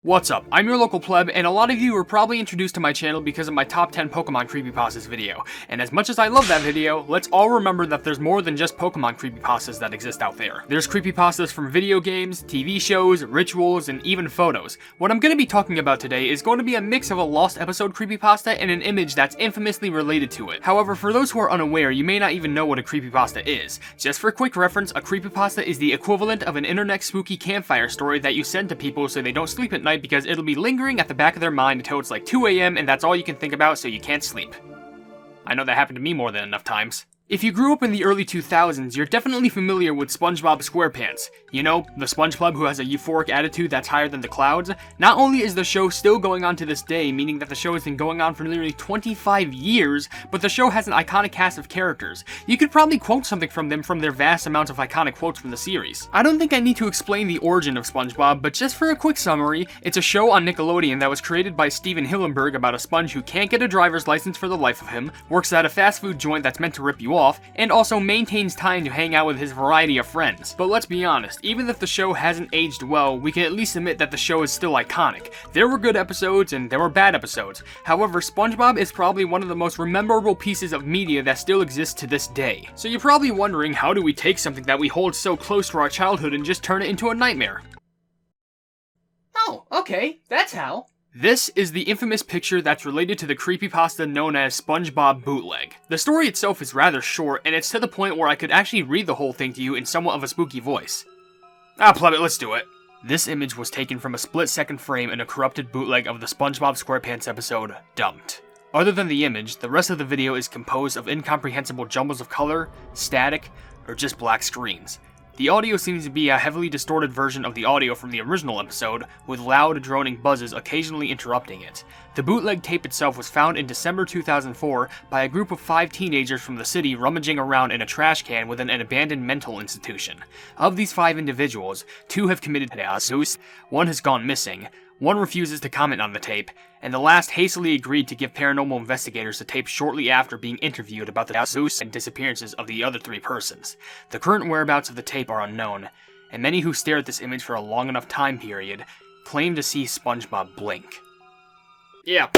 What's up? I'm your local pleb, and a lot of you were probably introduced to my channel because of my top 10 Pokemon creepypastas video. And as much as I love that video, let's all remember that there's more than just Pokemon creepypastas that exist out there. There's creepypastas from video games, TV shows, rituals, and even photos. What I'm going to be talking about today is going to be a mix of a lost episode creepypasta and an image that's infamously related to it. However, for those who are unaware, you may not even know what a creepypasta is. Just for quick reference, a creepypasta is the equivalent of an internet spooky campfire story that you send to people so they don't sleep at night because it'll be lingering at the back of their mind until it's like 2 AM and that's all you can think about, so you can't sleep. I know that happened to me more than enough times. If you grew up in the early 2000s, you're definitely familiar with SpongeBob SquarePants. You know, the SpongeBob who has a euphoric attitude that's higher than the clouds. Not only is the show still going on to this day, meaning that the show has been going on for nearly 25 years, but the show has an iconic cast of characters. You could probably quote something from them from their vast amounts of iconic quotes from the series. I don't think I need to explain the origin of SpongeBob, but just for a quick summary, it's a show on Nickelodeon that was created by Stephen Hillenburg about a sponge who can't get a driver's license for the life of him, works at a fast food joint that's meant to rip you off, and also maintains time to hang out with his variety of friends. But let's be honest, even if the show hasn't aged well, we can at least admit that the show is still iconic. There were good episodes and there were bad episodes. However, SpongeBob is probably one of the most memorable pieces of media that still exists to this day. So you're probably wondering, how do we take something that we hold so close to our childhood and just turn it into a nightmare? Oh, okay, that's how. This is the infamous picture that's related to the creepypasta known as SpongeBob Bootleg. The story itself is rather short, and it's to the point where I could actually read the whole thing to you in somewhat of a spooky voice. Pleb it, let's do it. This image was taken from a split-second frame in a corrupted bootleg of the SpongeBob SquarePants episode, Dumped. Other than the image, the rest of the video is composed of incomprehensible jumbles of color, static, or just black screens. The audio seems to be a heavily distorted version of the audio from the original episode, with loud, droning buzzes occasionally interrupting it. The bootleg tape itself was found in December 2004 by a group of 5 teenagers from the city rummaging around in a trash can within an abandoned mental institution. Of these 5 individuals, 2 have committed suicide, 1 has gone missing, 1 refuses to comment on the tape, and the last hastily agreed to give paranormal investigators the tape shortly after being interviewed about the suicide and disappearances of the other 3 persons. The current whereabouts of the tape are unknown, and many who stare at this image for a long enough time period claim to see SpongeBob blink. Yeah,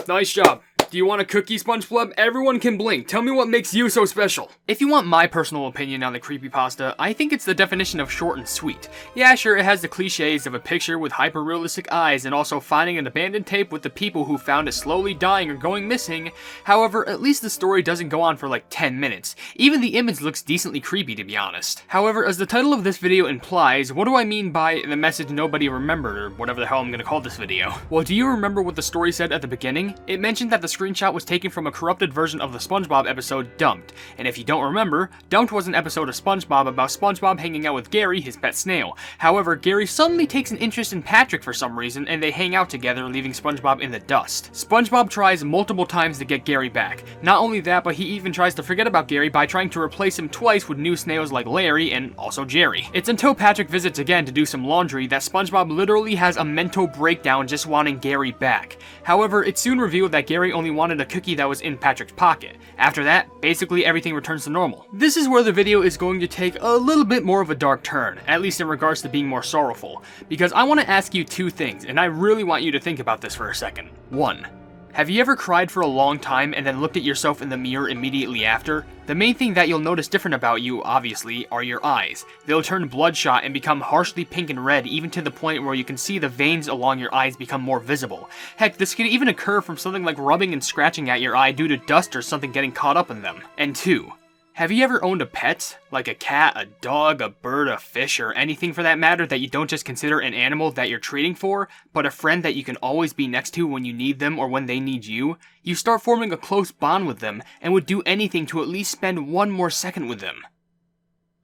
nice job. Do you want a cookie, SpongeBob? Everyone can blink. Tell me what makes you so special. If you want my personal opinion on the creepypasta, I think it's the definition of short and sweet. Yeah, sure, it has the cliches of a picture with hyper-realistic eyes and also finding an abandoned tape with the people who found it slowly dying or going missing. However, at least the story doesn't go on for like 10 minutes. Even the image looks decently creepy, to be honest. However, as the title of this video implies, what do I mean by the message nobody remembered, or whatever the hell I'm gonna call this video? Well, do you remember what the story said at the beginning? It mentioned that the screenshot was taken from a corrupted version of the SpongeBob episode Dumped. And if you don't remember, Dumped was an episode of SpongeBob about SpongeBob hanging out with Gary, his pet snail. However, Gary suddenly takes an interest in Patrick for some reason, and they hang out together, leaving SpongeBob in the dust. SpongeBob tries multiple times to get Gary back. Not only that, but he even tries to forget about Gary by trying to replace him twice with new snails like Larry and also Jerry. It's until Patrick visits again to do some laundry that SpongeBob literally has a mental breakdown just wanting Gary back. However, it's soon revealed that Gary only wanted a cookie that was in Patrick's pocket. After that, basically everything returns to normal. This is where the video is going to take a little bit more of a dark turn, at least in regards to being more sorrowful, because I want to ask you 2 things, and I really want you to think about this for a second. 1. Have you ever cried for a long time and then looked at yourself in the mirror immediately after? The main thing that you'll notice different about you, obviously, are your eyes. They'll turn bloodshot and become harshly pink and red, even to the point where you can see the veins along your eyes become more visible. Heck, this could even occur from something like rubbing and scratching at your eye due to dust or something getting caught up in them. And 2. Have you ever owned a pet? Like a cat, a dog, a bird, a fish, or anything for that matter that you don't just consider an animal that you're treating for, but a friend that you can always be next to when you need them or when they need you? You start forming a close bond with them and would do anything to at least spend 1 more second with them.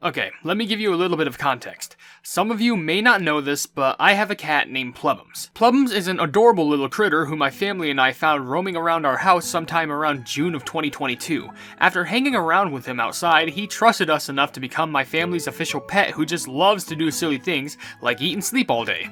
Okay, let me give you a little bit of context. Some of you may not know this, but I have a cat named Plebums. Plebums is an adorable little critter who my family and I found roaming around our house sometime around June of 2022. After hanging around with him outside, he trusted us enough to become my family's official pet who just loves to do silly things like eat and sleep all day.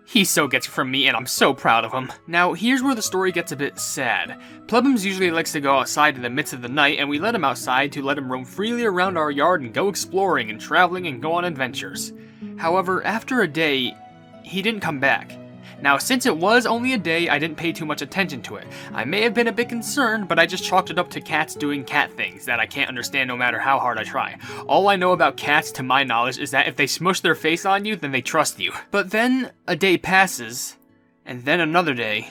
He so gets it from me, and I'm so proud of him. Now, here's where the story gets a bit sad. Plebums usually likes to go outside in the midst of the night, and we let him outside to let him roam freely around our yard and go exploring and traveling and go on adventures. However, after a day, he didn't come back. Now, since it was only a day, I didn't pay too much attention to it. I may have been a bit concerned, but I just chalked it up to cats doing cat things that I can't understand no matter how hard I try. All I know about cats, to my knowledge, is that if they smush their face on you, then they trust you. But then, a day passes, and then another day,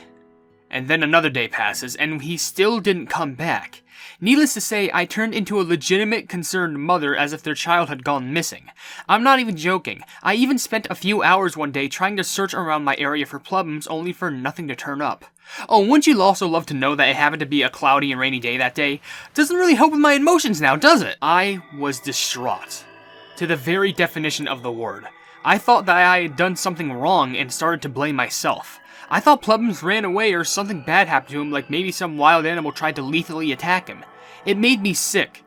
and then another day passes, and he still didn't come back. Needless to say, I turned into a legitimate concerned mother as if their child had gone missing. I'm not even joking. I even spent a few hours one day trying to search around my area for plebums only for nothing to turn up. Oh, wouldn't you also love to know that it happened to be a cloudy and rainy day that day? Doesn't really help with my emotions now, does it? I was distraught. To the very definition of the word. I thought that I had done something wrong and started to blame myself. I thought plebums ran away or something bad happened to him, like maybe some wild animal tried to lethally attack him. It made me sick.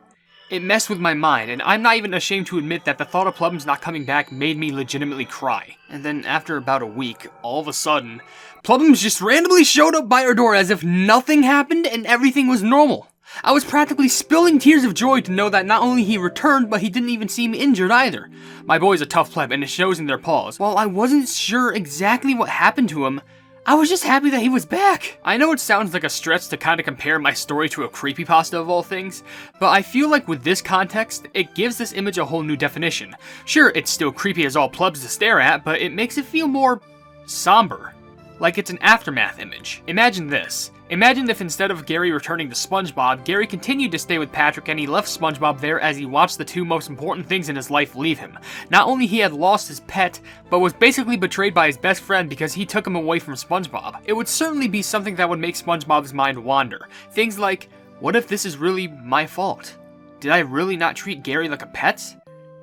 It messed with my mind, and I'm not even ashamed to admit that the thought of plebums not coming back made me legitimately cry. And then after about a week, all of a sudden, plebums just randomly showed up by our door as if nothing happened and everything was normal. I was practically spilling tears of joy to know that not only he returned, but he didn't even seem injured either. My boy's a tough pleb, and it shows in their paws. While I wasn't sure exactly what happened to him, I was just happy that he was back. I know it sounds like a stretch to kind of compare my story to a creepypasta of all things, but I feel like with this context, it gives this image a whole new definition. Sure, it's still creepy as all plebs to stare at, but it makes it feel more somber. Like it's an aftermath image. Imagine this. Imagine if instead of Gary returning to SpongeBob, Gary continued to stay with Patrick and he left SpongeBob there as he watched the two most important things in his life leave him. Not only he had lost his pet, but was basically betrayed by his best friend because he took him away from SpongeBob. It would certainly be something that would make SpongeBob's mind wander. Things like, what if this is really my fault? Did I really not treat Gary like a pet?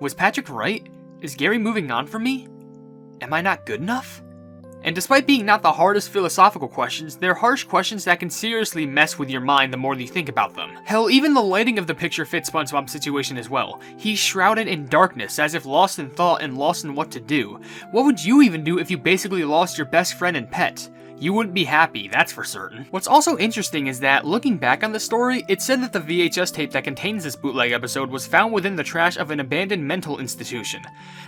Was Patrick right? Is Gary moving on from me? Am I not good enough? And despite being not the hardest philosophical questions, they're harsh questions that can seriously mess with your mind the more you think about them. Hell, even the lighting of the picture fits SpongeBob's situation as well. He's shrouded in darkness, as if lost in thought and lost in what to do. What would you even do if you basically lost your best friend and pet? You wouldn't be happy, that's for certain. What's also interesting is that, looking back on the story, it said that the VHS tape that contains this bootleg episode was found within the trash of an abandoned mental institution.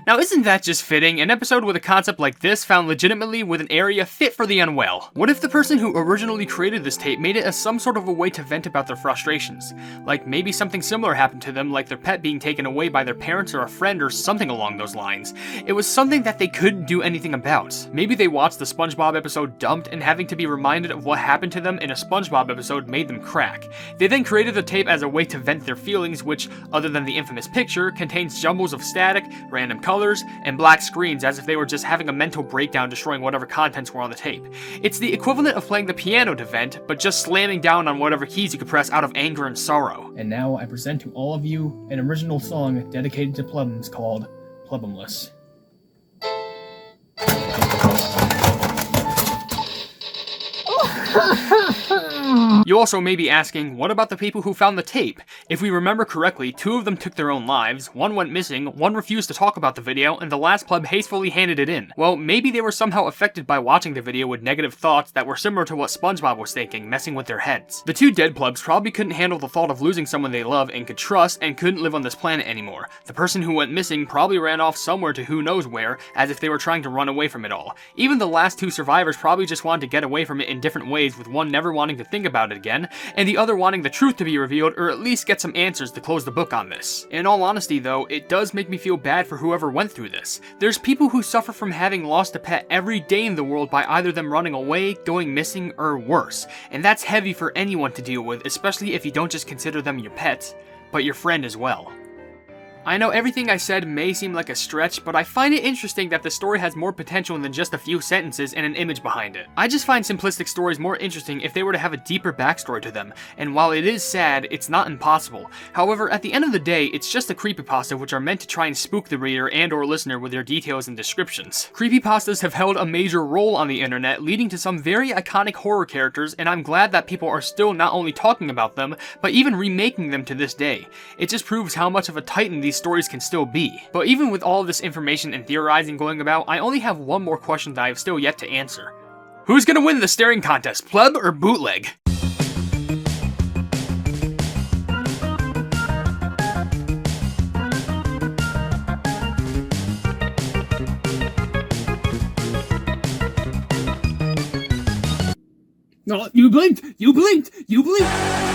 Now isn't that just fitting? An episode with a concept like this found legitimately with an area fit for the unwell. What if the person who originally created this tape made it as some sort of a way to vent about their frustrations? Like maybe something similar happened to them, like their pet being taken away by their parents or a friend or something along those lines. It was something that they couldn't do anything about. Maybe they watched the SpongeBob episode Dumped and having to be reminded of what happened to them in a SpongeBob episode made them crack. They then created the tape as a way to vent their feelings, which, other than the infamous picture, contains jumbles of static, random colors, and black screens as if they were just having a mental breakdown destroying whatever contents were on the tape. It's the equivalent of playing the piano to vent, but just slamming down on whatever keys you could press out of anger and sorrow. And now I present to all of you an original song dedicated to plebums called Plebumless. You also may be asking, what about the people who found the tape? If we remember correctly, 2 of them took their own lives, 1 went missing, 1 refused to talk about the video, and the last pleb hastily handed it in. Well, maybe they were somehow affected by watching the video with negative thoughts that were similar to what SpongeBob was thinking, messing with their heads. The 2 dead plebs probably couldn't handle the thought of losing someone they love and could trust and couldn't live on this planet anymore. The person who went missing probably ran off somewhere to who knows where, as if they were trying to run away from it all. Even the last 2 survivors probably just wanted to get away from it in different ways, with one never wanting to think about it again, and the other wanting the truth to be revealed or at least get some answers to close the book on this. In all honesty though, it does make me feel bad for whoever went through this. There's people who suffer from having lost a pet every day in the world by either them running away, going missing, or worse, and that's heavy for anyone to deal with, especially if you don't just consider them your pet, but your friend as well. I know everything I said may seem like a stretch, but I find it interesting that the story has more potential than just a few sentences and an image behind it. I just find simplistic stories more interesting if they were to have a deeper backstory to them, and while it is sad, it's not impossible. However, at the end of the day, it's just a creepypasta which are meant to try and spook the reader and or listener with their details and descriptions. Creepypastas have held a major role on the internet, leading to some very iconic horror characters, and I'm glad that people are still not only talking about them, but even remaking them to this day. It just proves how much of a titan these these stories can still be. But even with all of this information and theorizing going about, I only have one more question that I have still yet to answer. Who's gonna win the staring contest, Pleb or Bootleg? Oh, you blinked! You blinked! You blinked!